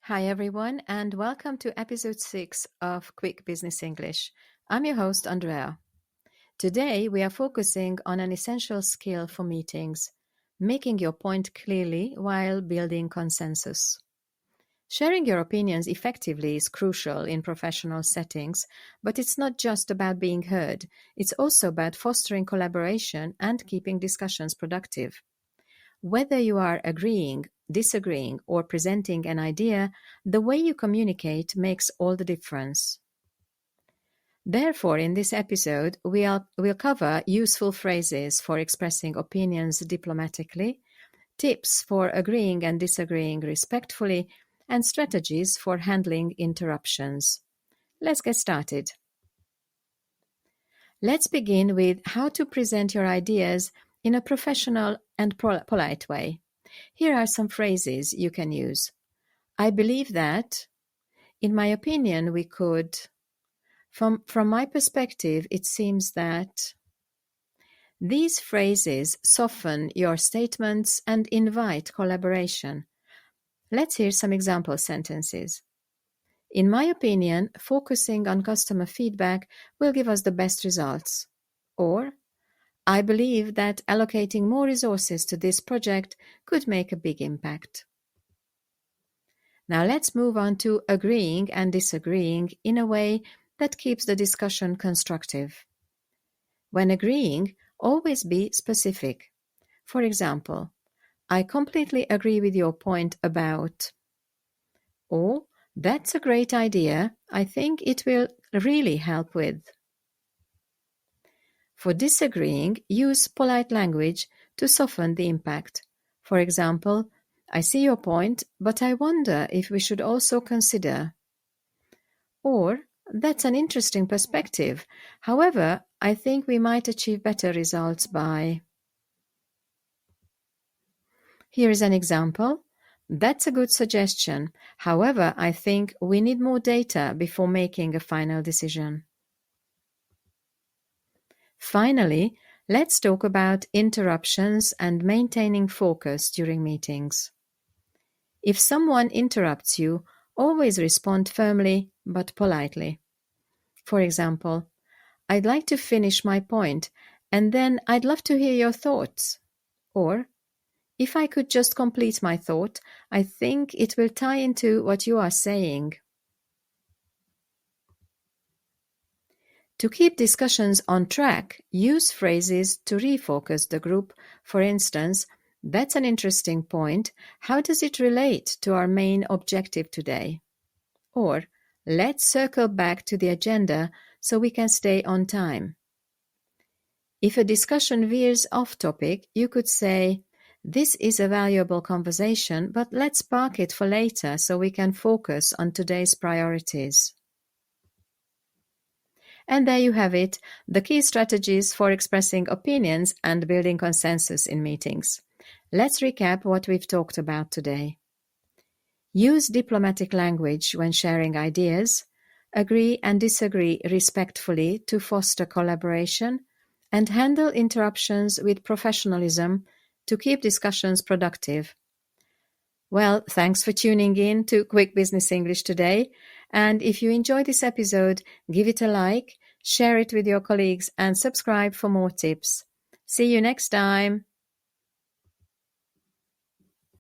Hi, everyone, and welcome to episode 6 of Quick Business English. I'm your host, Andrea. Today, we are focusing on an essential skill for meetings, making your point clearly while building consensus. Sharing your opinions effectively is crucial in professional settings, but it's not just about being heard. It's also about fostering collaboration and keeping discussions productive. Whether you are agreeing, disagreeing, or presenting an idea, the way you communicate makes all the difference. Therefore, in this episode, we'll cover useful phrases for expressing opinions diplomatically, tips for agreeing and disagreeing respectfully, and strategies for handling interruptions. Let's get started. Let's begin with how to present your ideas in a professional and polite way. Here are some phrases you can use. I believe that, in my opinion, we could. From my perspective, it seems that. These phrases soften your statements and invite collaboration. Let's hear some example sentences. In my opinion, focusing on customer feedback will give us the best results. Or, I believe that allocating more resources to this project could make a big impact. Now let's move on to agreeing and disagreeing in a way that keeps the discussion constructive. When agreeing, always be specific. For example, I completely agree with your point about, or that's a great idea, I think it will really help with. For disagreeing, use polite language to soften the impact. For example, I see your point, but I wonder if we should also consider. Or, that's an interesting perspective. However, I think we might achieve better results by. Here is an example. That's a good suggestion. However, I think we need more data before making a final decision. Finally, let's talk about interruptions and maintaining focus during meetings. If someone interrupts you, always respond firmly but politely. For example, I'd like to finish my point, and then I'd love to hear your thoughts. Or, if I could just complete my thought, I think it will tie into what you are saying. To keep discussions on track, use phrases to refocus the group. For instance, that's an interesting point. How does it relate to our main objective today? Or, let's circle back to the agenda so we can stay on time. If a discussion veers off topic, you could say, this is a valuable conversation, but let's park it for later so we can focus on today's priorities. And there you have it, the key strategies for expressing opinions and building consensus in meetings. Let's recap what we've talked about today. Use diplomatic language when sharing ideas, agree and disagree respectfully to foster collaboration, and handle interruptions with professionalism to keep discussions productive. Well, thanks for tuning in to Quick Business English today. And if you enjoyed this episode, give it a like, share it with your colleagues, and subscribe for more tips. See you next time.